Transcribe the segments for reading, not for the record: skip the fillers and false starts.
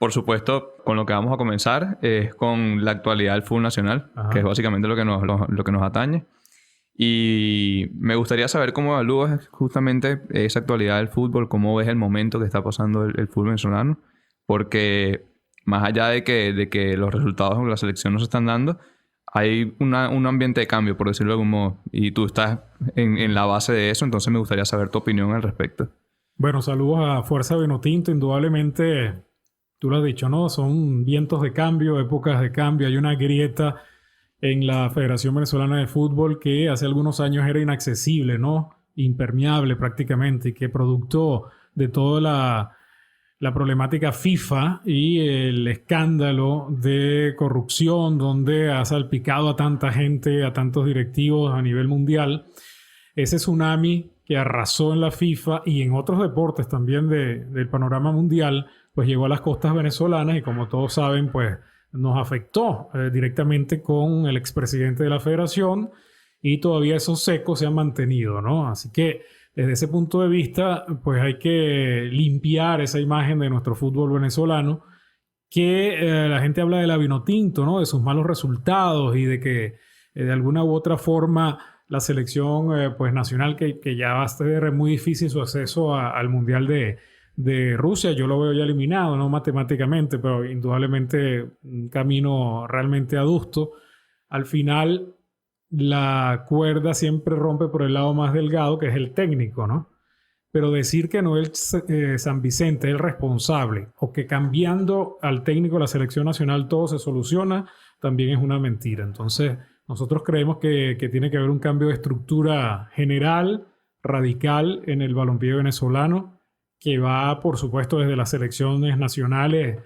por supuesto, con lo que vamos a comenzar es con la actualidad del fútbol nacional, Ajá. que es básicamente lo que nos atañe. Y me gustaría saber cómo evalúas justamente esa actualidad del fútbol, cómo ves el momento que está pasando el fútbol venezolano, porque más allá de que los resultados en la selección no se están dando, hay un ambiente de cambio, por decirlo de algún modo, y tú estás en la base de eso, entonces me gustaría saber tu opinión al respecto. Bueno, saludos a Fuerza Vinotinto. Indudablemente, tú lo has dicho, ¿no? Son vientos de cambio, épocas de cambio. Hay una grieta en la Federación Venezolana de Fútbol que hace algunos años era inaccesible, ¿no? Impermeable prácticamente, y que producto de toda la problemática FIFA y el escándalo de corrupción donde ha salpicado a tanta gente, a tantos directivos a nivel mundial, ese tsunami que arrasó en la FIFA y en otros deportes también del panorama mundial, pues llegó a las costas venezolanas y como todos saben, pues nos afectó directamente con el expresidente de la federación y todavía esos ecos se han mantenido, ¿no? Así que desde ese punto de vista, pues hay que limpiar esa imagen de nuestro fútbol venezolano, que la gente habla de la Vinotinto, ¿no? De sus malos resultados y de que de alguna u otra forma la selección pues nacional que ya va a ser muy difícil su acceso al Mundial de Rusia. Yo lo veo ya eliminado, no matemáticamente, pero indudablemente un camino realmente adusto. Al final, la cuerda siempre rompe por el lado más delgado, que es el técnico, ¿no? Pero decir que Noel San Vicente es el responsable o que cambiando al técnico de la selección nacional todo se soluciona, también es una mentira. Entonces, nosotros creemos que tiene que haber un cambio de estructura general, radical en el balompié venezolano, que va, por supuesto, desde las selecciones nacionales,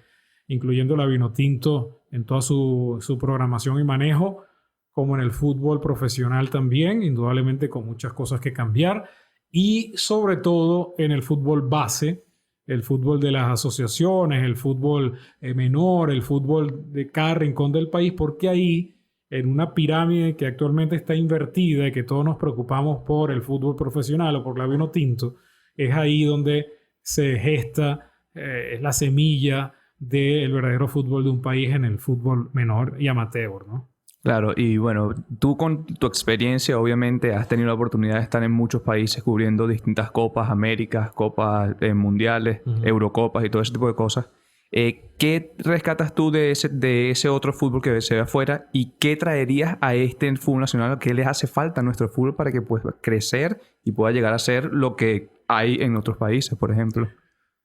incluyendo la Vinotinto en toda su programación y manejo, como en el fútbol profesional también, indudablemente con muchas cosas que cambiar, y sobre todo en el fútbol base, el fútbol de las asociaciones, el fútbol menor, el fútbol de cada rincón del país, porque ahí, en una pirámide que actualmente está invertida y que todos nos preocupamos por el fútbol profesional o por la Vinotinto, es ahí donde se gesta es la semilla del verdadero fútbol de un país en el fútbol menor y amateur, ¿no? Claro, y bueno, tú con tu experiencia obviamente has tenido la oportunidad de estar en muchos países cubriendo distintas copas, Américas, copas mundiales, Eurocopas y todo ese tipo de cosas. ¿Qué rescatas tú de ese otro fútbol que se ve afuera y qué traerías a este fútbol nacional? ¿Qué les hace falta a nuestro fútbol para que pueda crecer y pueda llegar a ser lo que hay en otros países, por ejemplo?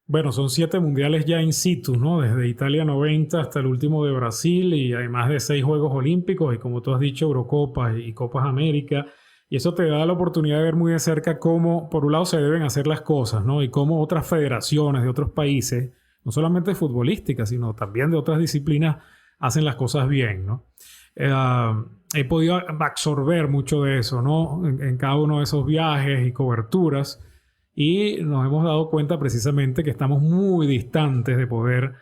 Bueno, son 7 mundiales ya in situ, ¿no? Desde Italia 90 hasta el último de Brasil y además de 6 Juegos Olímpicos y como tú has dicho, Eurocopas y Copas América. Y eso te da la oportunidad de ver muy de cerca cómo, por un lado, se deben hacer las cosas, ¿no? Y cómo otras federaciones de otros países, no solamente futbolísticas, sino también de otras disciplinas, hacen las cosas bien, ¿no? He podido absorber mucho de eso, ¿no? En cada uno de esos viajes y coberturas. Y nos hemos dado cuenta precisamente que estamos muy distantes de poder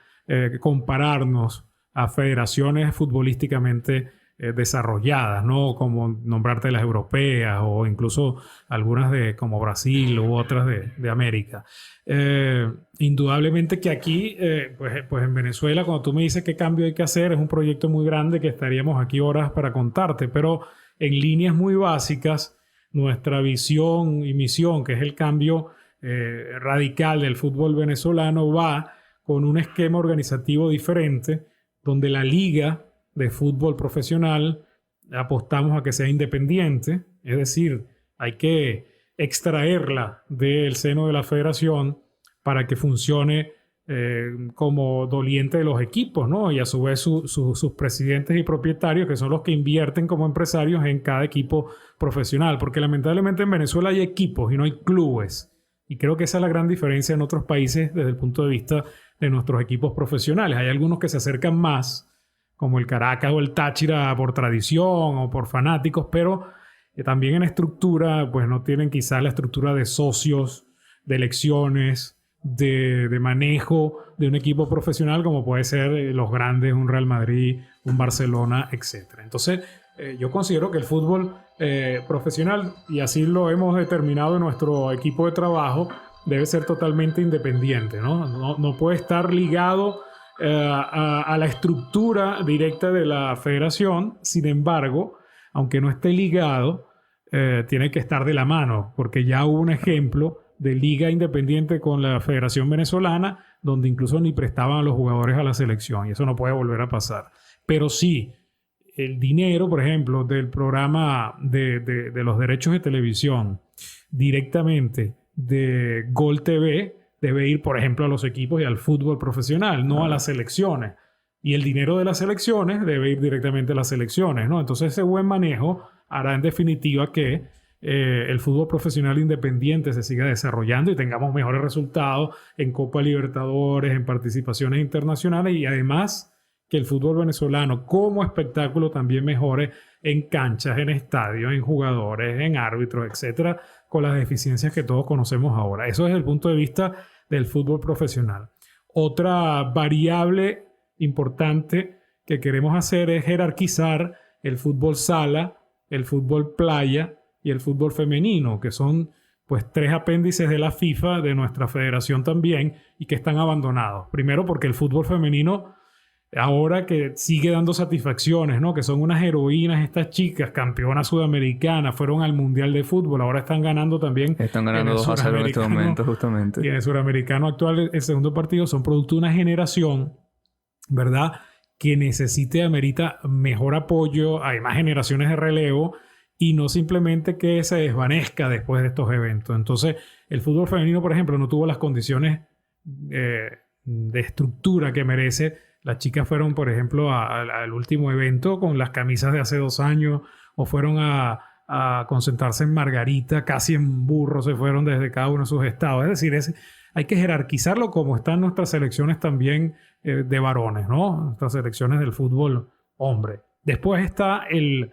compararnos a federaciones futbolísticamente desarrolladas, ¿no? Como nombrarte las europeas o incluso algunas como Brasil u otras de América. Indudablemente que aquí, pues en Venezuela, cuando tú me dices qué cambio hay que hacer, es un proyecto muy grande que estaríamos aquí horas para contarte, pero en líneas muy básicas, nuestra visión y misión, que es el cambio radical del fútbol venezolano, va con un esquema organizativo diferente, donde la liga de fútbol profesional apostamos a que sea independiente, es decir, hay que extraerla del seno de la federación para que funcione como doliente de los equipos, ¿no? Y a su vez sus presidentes y propietarios, que son los que invierten como empresarios en cada equipo profesional, porque lamentablemente en Venezuela hay equipos y no hay clubes, y creo que esa es la gran diferencia en otros países desde el punto de vista de nuestros equipos profesionales. Hay algunos que se acercan más, como el Caracas o el Táchira, por tradición o por fanáticos, pero también en estructura, pues no tienen quizás la estructura de socios, de elecciones, de manejo de un equipo profesional como puede ser los grandes, un Real Madrid, un Barcelona, etc. Entonces, yo considero que el fútbol profesional, y así lo hemos determinado en nuestro equipo de trabajo, debe ser totalmente independiente, ¿no? No puede estar ligado a la estructura directa de la federación. Sin embargo, aunque no esté ligado, tiene que estar de la mano, porque ya hubo un ejemplo de liga independiente con la Federación Venezolana, donde incluso ni prestaban a los jugadores a la selección, y eso no puede volver a pasar. Pero sí, el dinero, por ejemplo, del programa de los derechos de televisión directamente de Gol TV debe ir, por ejemplo, a los equipos y al fútbol profesional, no a las selecciones. Y el dinero de las selecciones debe ir directamente a las selecciones, ¿no? Entonces ese buen manejo hará en definitiva que el fútbol profesional independiente se siga desarrollando y tengamos mejores resultados en Copa Libertadores, en participaciones internacionales, y además que el fútbol venezolano como espectáculo también mejore en canchas, en estadios, en jugadores, en árbitros, etcétera, con las deficiencias que todos conocemos ahora. Eso es el punto de vista del fútbol profesional. Otra variable importante que queremos hacer es jerarquizar el fútbol sala, el fútbol playa y el fútbol femenino, que son pues 3 apéndices de la FIFA, de nuestra federación también, y que están abandonados. Primero porque el fútbol femenino, ahora que sigue dando satisfacciones, ¿no? Que son unas heroínas estas chicas, campeonas sudamericanas, fueron al Mundial de Fútbol, ahora están ganando también. Están ganando 2-0 en este momento, justamente. Y en el suramericano actual, el segundo partido, son producto de una generación, ¿verdad?, que necesite, amerita mejor apoyo, hay más generaciones de relevo, y no simplemente que se desvanezca después de estos eventos. Entonces, el fútbol femenino, por ejemplo, no tuvo las condiciones de estructura que merece. Las chicas fueron, por ejemplo, al último evento con las camisas de hace 2 años, o fueron a concentrarse en Margarita, casi en burro se fueron desde cada uno de sus estados. Es decir, hay que jerarquizarlo como están nuestras selecciones también de varones, ¿no? Nuestras selecciones del fútbol hombre. Después está el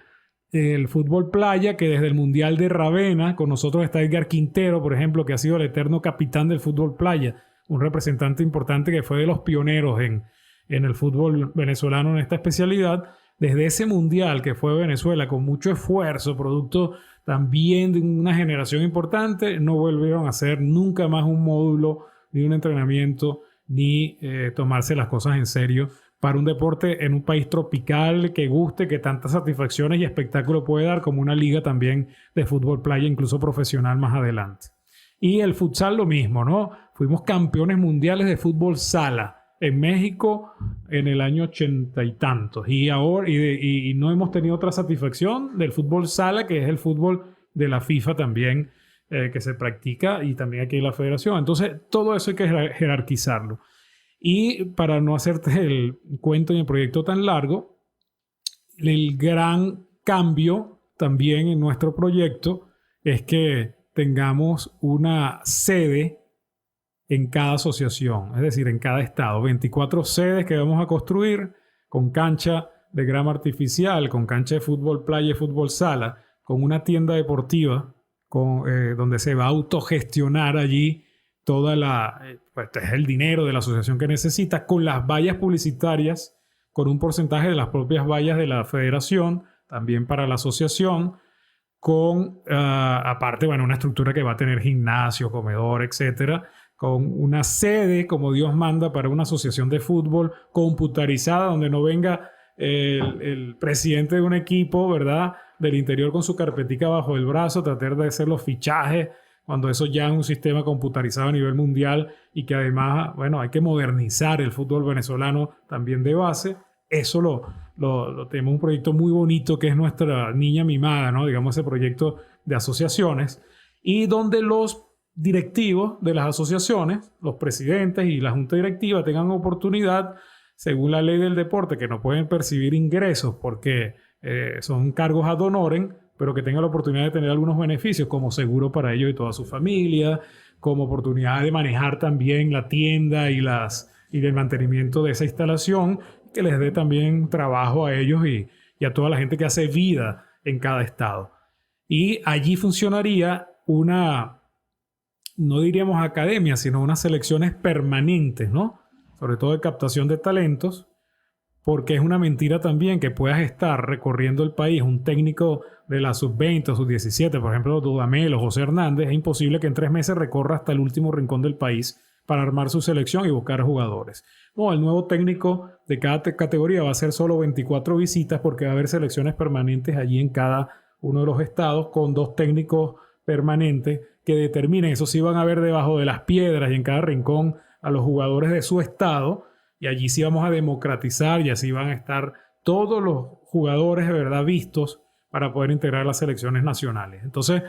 fútbol playa, que desde el Mundial de Ravenna, con nosotros está Edgar Quintero, por ejemplo, que ha sido el eterno capitán del fútbol playa, un representante importante que fue de los pioneros en el fútbol venezolano en esta especialidad. Desde ese mundial que fue Venezuela con mucho esfuerzo, producto también de una generación importante, no volvieron a hacer nunca más un módulo, ni un entrenamiento, ni tomarse las cosas en serio para un deporte en un país tropical que guste, que tantas satisfacciones y espectáculo puede dar, como una liga también de fútbol playa, incluso profesional más adelante. Y el futsal lo mismo, ¿no? Fuimos campeones mundiales de fútbol sala en México en el año 80 y tantos, y ahora y no hemos tenido otra satisfacción del fútbol sala, que es el fútbol de la FIFA también, que se practica, y también aquí en la federación. Entonces todo eso hay que jerarquizarlo, y para no hacerte el cuento y el proyecto tan largo, el gran cambio también en nuestro proyecto es que tengamos una sede en cada asociación, es decir, en cada estado. 24 sedes que vamos a construir con cancha de grama artificial, con cancha de fútbol playa y fútbol sala, con una tienda deportiva donde se va a autogestionar allí toda pues es el dinero de la asociación que necesita, con las vallas publicitarias, con un porcentaje de las propias vallas de la federación, también para la asociación, con aparte, bueno, una estructura que va a tener gimnasio, comedor, etcétera, con una sede como Dios manda para una asociación de fútbol computarizada, donde no venga el presidente de un equipo, ¿verdad?, del interior con su carpetica bajo el brazo, tratar de hacer los fichajes, cuando eso ya es un sistema computarizado a nivel mundial, y que además, bueno, hay que modernizar el fútbol venezolano también de base. Eso lo tenemos, un proyecto muy bonito que es nuestra niña mimada, ¿no? Digamos, ese proyecto de asociaciones, y donde los directivos de las asociaciones, los presidentes y la junta directiva, tengan oportunidad, según la ley del deporte, que no pueden percibir ingresos porque son cargos ad honorem, pero que tengan la oportunidad de tener algunos beneficios, como seguro para ellos y toda su familia, como oportunidad de manejar también la tienda y el mantenimiento de esa instalación, que les dé también trabajo a ellos y a toda la gente que hace vida en cada estado. Y allí funcionaría una, no diríamos academia, sino unas selecciones permanentes, ¿no? Sobre todo de captación de talentos, porque es una mentira también que puedas estar recorriendo el país, un técnico de la sub-20 o sub-17, por ejemplo, Dudamel o José Hernández, es imposible que en 3 meses recorra hasta el último rincón del país para armar su selección y buscar jugadores. No, el nuevo técnico de cada categoría va a hacer solo 24 visitas porque va a haber selecciones permanentes allí en cada uno de los estados con 2 técnicos permanentes que determinen. Eso sí van a ver debajo de las piedras y en cada rincón a los jugadores de su estado, y allí sí vamos a democratizar y así van a estar todos los jugadores de verdad vistos para poder integrar las selecciones nacionales. Entonces,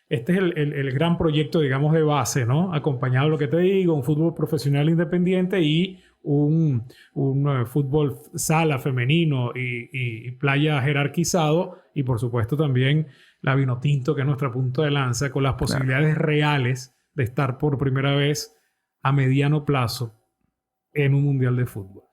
este es el gran proyecto, digamos, de base, ¿no? Acompañado de lo que te digo, un fútbol profesional independiente y un fútbol sala femenino y playa jerarquizado, y por supuesto también la Vinotinto, que es nuestra punta de lanza, con las posibilidades reales de estar por primera vez a mediano plazo en un mundial de fútbol.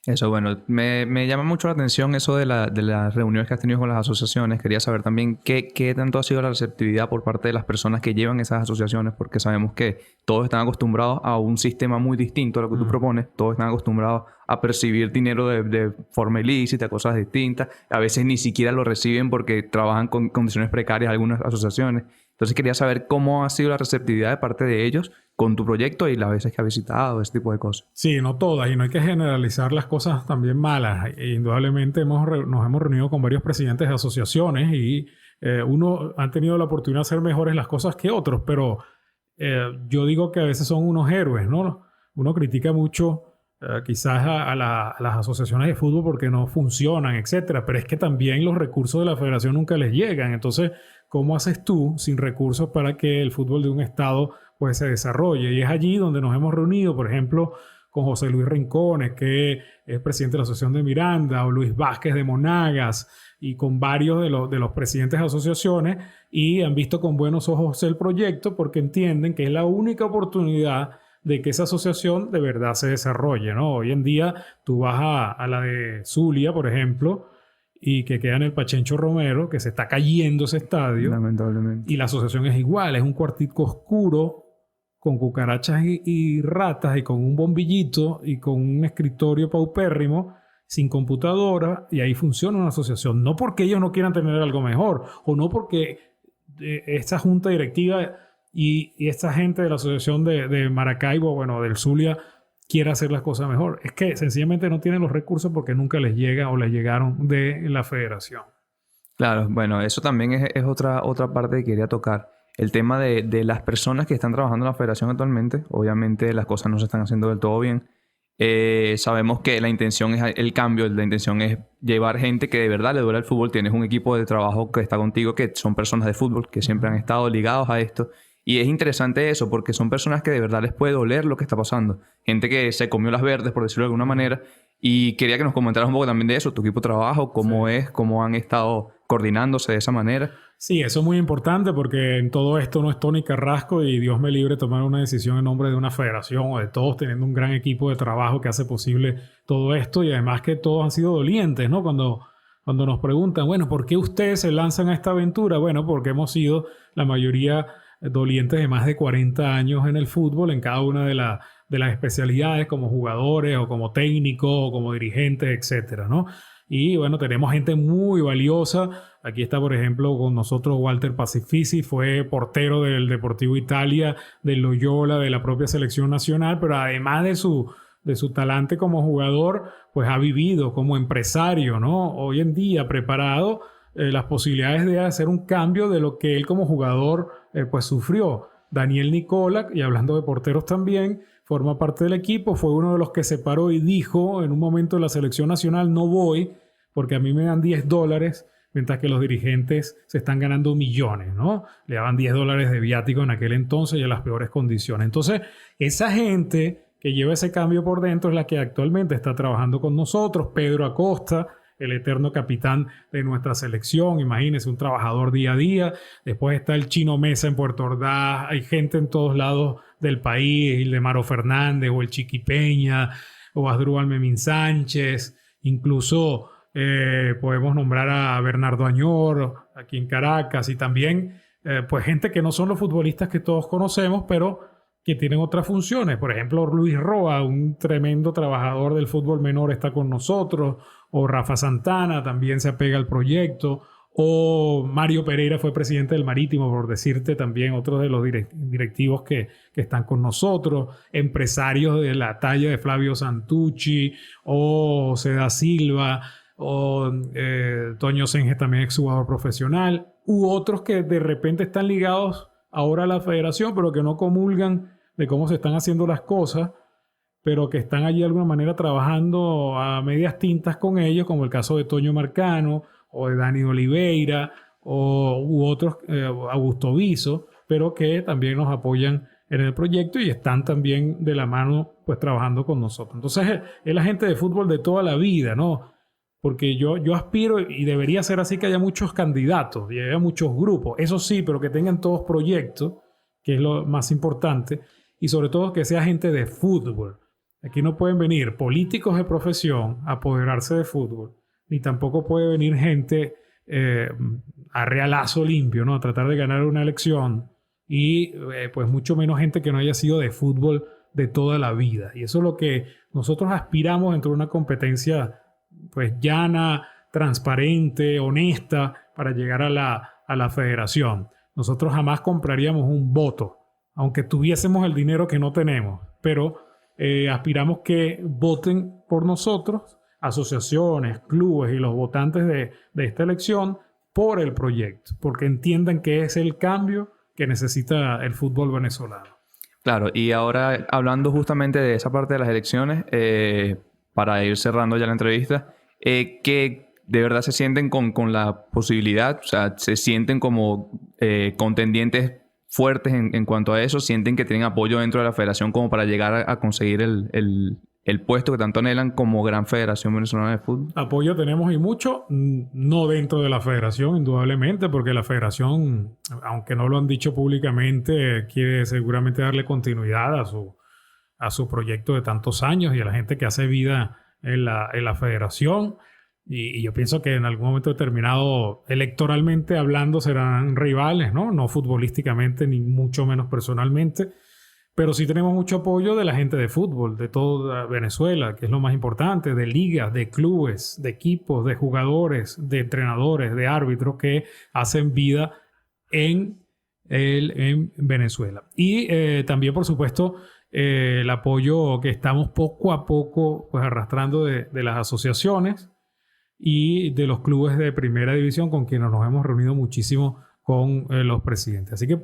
Eso, bueno, me llama mucho la atención eso de las reuniones que has tenido con las asociaciones. Quería saber también qué tanto ha sido la receptividad por parte de las personas que llevan esas asociaciones, porque sabemos que todos están acostumbrados a un sistema muy distinto a lo que tú propones. Todos están acostumbrados a percibir dinero de forma ilícita, cosas distintas. A veces ni siquiera lo reciben porque trabajan con condiciones precarias algunas asociaciones. Entonces quería saber cómo ha sido la receptividad de parte de ellos con tu proyecto y las veces que has visitado, ese tipo de cosas. Sí, no todas, y no hay que generalizar las cosas también malas. Indudablemente nos hemos reunido con varios presidentes de asociaciones y unos han tenido la oportunidad de hacer mejores las cosas que otros, pero yo digo que a veces son unos héroes, ¿no? Uno critica mucho quizás a las asociaciones de fútbol porque no funcionan, etcétera, pero es que también los recursos de la federación nunca les llegan. Entonces, ¿cómo haces tú sin recursos para que el fútbol de un estado pues se desarrolle? Y es allí donde nos hemos reunido, por ejemplo, con José Luis Rincones, que es presidente de la Asociación de Miranda, o Luis Vázquez de Monagas, y con varios de los presidentes de asociaciones, y han visto con buenos ojos el proyecto porque entienden que es la única oportunidad de que esa asociación de verdad se desarrolle, ¿no? Hoy en día tú vas a la de Zulia, por ejemplo, y que queda en el Pachencho Romero, que se está cayendo ese estadio. Lamentablemente. Y la asociación es igual, es un cuartico oscuro con cucarachas y ratas y con un bombillito y con un escritorio paupérrimo, sin computadora, y ahí funciona una asociación. No porque ellos no quieran tener algo mejor, o no porque esta junta directiva y esta gente de la asociación de Maracaibo, bueno, del Zulia, quiera hacer las cosas mejor. Es que sencillamente no tienen los recursos porque nunca les llega o les llegaron de la federación. Claro, bueno, eso también es otra parte que quería tocar. El tema de las personas que están trabajando en la federación actualmente. Obviamente las cosas no se están haciendo del todo bien. Sabemos que la intención es el cambio, la intención es llevar gente que de verdad le duele el fútbol. Tienes un equipo de trabajo que está contigo, que son personas de fútbol, que siempre han estado ligados a esto. Y es interesante eso, porque son personas que de verdad les puede doler lo que está pasando. Gente que se comió las verdes, por decirlo de alguna manera. Y quería que nos comentaras un poco también de eso, tu equipo de trabajo, cómo han estado coordinándose de esa manera. Sí, eso es muy importante porque en todo esto no es Tony Carrasco y Dios me libre tomar una decisión en nombre de una federación o de todos teniendo un gran equipo de trabajo que hace posible todo esto, y además que todos han sido dolientes, ¿no? Cuando nos preguntan, bueno, ¿por qué ustedes se lanzan a esta aventura? Bueno, porque hemos sido la mayoría dolientes de más de 40 años en el fútbol, en cada una de las especialidades, como jugadores o como técnicos o como dirigentes, etcétera, ¿no? Y bueno, tenemos gente muy valiosa. Aquí está, por ejemplo, con nosotros Walter Pacifici, fue portero del Deportivo Italia, del Loyola, de la propia selección nacional, pero además de su talante como jugador, pues ha vivido como empresario, ¿no? Hoy en día preparado las posibilidades de hacer un cambio de lo que él como jugador pues sufrió. Daniel Nicola, y hablando de porteros también, forma parte del equipo, fue uno de los que se paró y dijo en un momento de la selección nacional, no voy porque a mí me dan $10, mientras que los dirigentes se están ganando millones, ¿no? Le daban $10 de viático en aquel entonces y en las peores condiciones. Entonces, esa gente que lleva ese cambio por dentro es la que actualmente está trabajando con nosotros. Pedro Acosta, el eterno capitán de nuestra selección, imagínense, un trabajador día a día. Después está el Chino Mesa en Puerto Ordaz, hay gente en todos lados del país, Ildemaro Fernández o el Chiqui Peña o Asdrúbal Memín Sánchez, incluso podemos nombrar a Bernardo Añor aquí en Caracas, y también pues gente que no son los futbolistas que todos conocemos, pero que tienen otras funciones. Por ejemplo, Luis Roa, un tremendo trabajador del fútbol menor, está con nosotros, o Rafa Santana también se apega al proyecto, O Mario Pereira fue presidente del Marítimo, por decirte también otro de los directivos que están con nosotros. Empresarios de la talla de Flavio Santucci o Seda Silva o Toño Senge, también exjugador profesional. U otros que de repente están ligados ahora a la federación, pero que no comulgan de cómo se están haciendo las cosas, pero que están allí de alguna manera trabajando a medias tintas con ellos, como el caso de Toño Marcano, o de Dani Oliveira, u otros, Augusto Viso, pero que también nos apoyan en el proyecto y están también de la mano pues trabajando con nosotros. Entonces es la gente de fútbol de toda la vida, ¿no? Porque yo aspiro, y debería ser así, que haya muchos candidatos y haya muchos grupos, eso sí, pero que tengan todos proyectos, que es lo más importante, y sobre todo que sea gente de fútbol. Aquí no pueden venir políticos de profesión a apoderarse de fútbol, ni tampoco puede venir gente a realazo limpio, ¿no? A tratar de ganar una elección, y pues mucho menos gente que no haya sido de fútbol de toda la vida. Y eso es lo que nosotros aspiramos dentro de una competencia pues llana, transparente, honesta, para llegar a la federación. Nosotros jamás compraríamos un voto, aunque tuviésemos el dinero que no tenemos, pero aspiramos que voten por nosotros asociaciones, clubes y los votantes de esta elección por el proyecto, porque entiendan que es el cambio que necesita el fútbol venezolano. Claro, y ahora hablando justamente de esa parte de las elecciones, para ir cerrando ya la entrevista, que de verdad se sienten con la posibilidad, o sea, se sienten como contendientes fuertes en cuanto a eso, sienten que tienen apoyo dentro de la federación como para llegar a conseguir el puesto que tanto anhelan como Gran Federación Venezolana de Fútbol. Apoyo tenemos y mucho, no dentro de la federación, indudablemente, porque la federación, aunque no lo han dicho públicamente, quiere seguramente darle continuidad a su proyecto de tantos años y a la gente que hace vida en la federación. Y yo pienso que en algún momento determinado, electoralmente hablando, serán rivales, ¿no? No futbolísticamente, ni mucho menos personalmente. Pero sí tenemos mucho apoyo de la gente de fútbol, de toda Venezuela, que es lo más importante, de ligas, de clubes, de equipos, de jugadores, de entrenadores, de árbitros que hacen vida en Venezuela. Y también, por supuesto, el apoyo que estamos poco a poco pues, arrastrando de las asociaciones y de los clubes de primera división, con quienes nos hemos reunido muchísimo con los presidentes. Así que,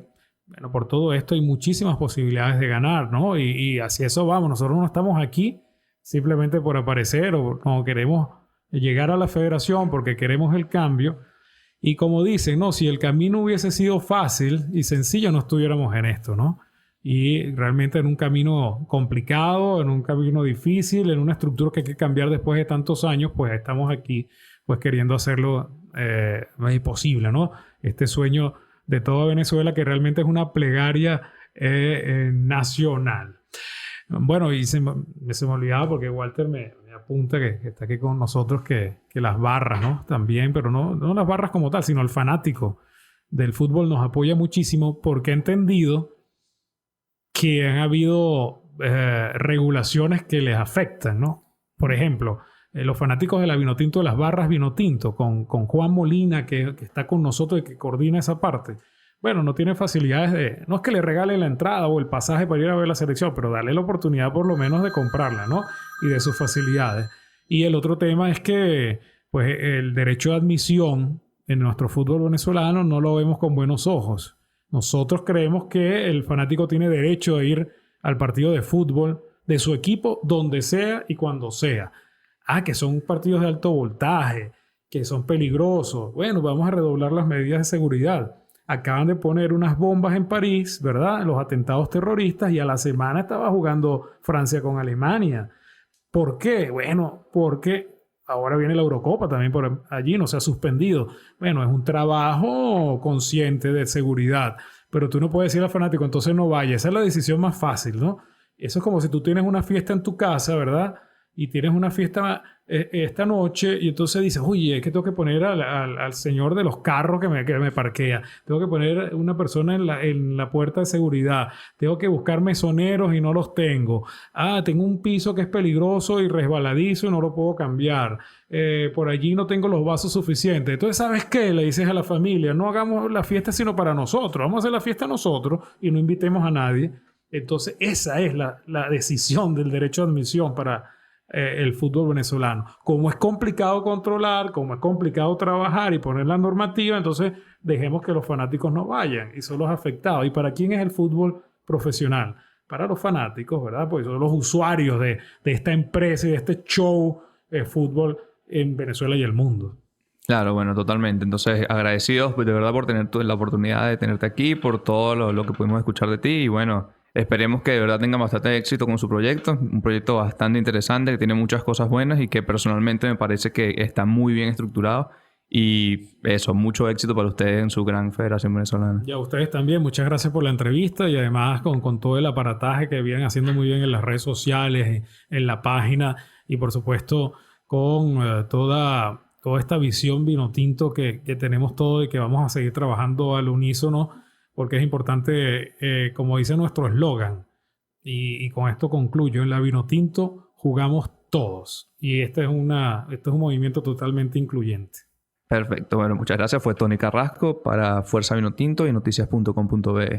bueno, por todo esto hay muchísimas posibilidades de ganar, ¿no? Y hacia eso vamos. Nosotros no estamos aquí simplemente por aparecer o no queremos llegar a la federación porque queremos el cambio. Y como dicen, no, si el camino hubiese sido fácil y sencillo, no estuviéramos en esto, ¿no? Y realmente en un camino complicado, en un camino difícil, en una estructura que hay que cambiar después de tantos años, pues estamos aquí pues queriendo hacerlo posible, ¿no? Este sueño de toda Venezuela que realmente es una plegaria nacional. Bueno, y se me olvidaba porque Walter me apunta que está aquí con nosotros que las barras, ¿no? También, pero no las barras como tal, sino el fanático del fútbol nos apoya muchísimo porque ha entendido que han habido regulaciones que les afectan, ¿no? Por ejemplo, los fanáticos de la Vinotinto, de las barras Vinotinto, con Juan Molina, que está con nosotros y que coordina esa parte. Bueno, no tiene facilidades no es que le regale la entrada o el pasaje para ir a ver la selección, pero darle la oportunidad por lo menos de comprarla, ¿no? Y de sus facilidades. Y el otro tema es que pues, el derecho de admisión en nuestro fútbol venezolano no lo vemos con buenos ojos. Nosotros creemos que el fanático tiene derecho a ir al partido de fútbol de su equipo donde sea y cuando sea. Que son partidos de alto voltaje, que son peligrosos. Bueno, vamos a redoblar las medidas de seguridad. Acaban de poner unas bombas en París, ¿verdad? Los atentados terroristas, y a la semana estaba jugando Francia con Alemania. ¿Por qué? Bueno, porque ahora viene la Eurocopa también por allí, no se ha suspendido. Bueno, es un trabajo consciente de seguridad, pero tú no puedes decir al fanático, entonces no vaya. Esa es la decisión más fácil, ¿no? Eso es como si tú tienes una fiesta en tu casa, ¿verdad? y tienes una fiesta esta noche y entonces dices, oye, es que tengo que poner al señor de los carros que me parquea, tengo que poner una persona en la puerta de seguridad, tengo que buscar mesoneros y no los tengo, tengo un piso que es peligroso y resbaladizo y no lo puedo cambiar, por allí no tengo los vasos suficientes. Entonces, ¿sabes qué? Le dices a la familia, no hagamos la fiesta sino para nosotros, vamos a hacer la fiesta nosotros y no invitemos a nadie. Entonces, esa es la decisión del derecho de admisión para el fútbol venezolano. Como es complicado controlar, como es complicado trabajar y poner la normativa, entonces dejemos que los fanáticos no vayan y son los afectados. ¿Y para quién es el fútbol profesional? Para los fanáticos, ¿verdad? Porque son los usuarios de esta empresa y de este show de fútbol en Venezuela y el mundo. Claro, bueno, totalmente. Entonces, agradecidos de verdad por tener la oportunidad de tenerte aquí, por todo lo que pudimos escuchar de ti y bueno, esperemos que de verdad tenga bastante éxito con su proyecto. Un proyecto bastante interesante, que tiene muchas cosas buenas y que personalmente me parece que está muy bien estructurado. Y eso, mucho éxito para ustedes en su gran Federación Venezolana. Y a ustedes también, muchas gracias por la entrevista y además con todo el aparataje que vienen haciendo muy bien en las redes sociales, en la página y por supuesto con toda esta visión vinotinto que tenemos todo y que vamos a seguir trabajando al unísono porque es importante, como dice nuestro eslogan, y con esto concluyo, en la Vinotinto jugamos todos y este es un movimiento totalmente incluyente. Perfecto, bueno, muchas gracias. Fue Tony Carrasco para Fuerza Vinotinto y noticias.com.be.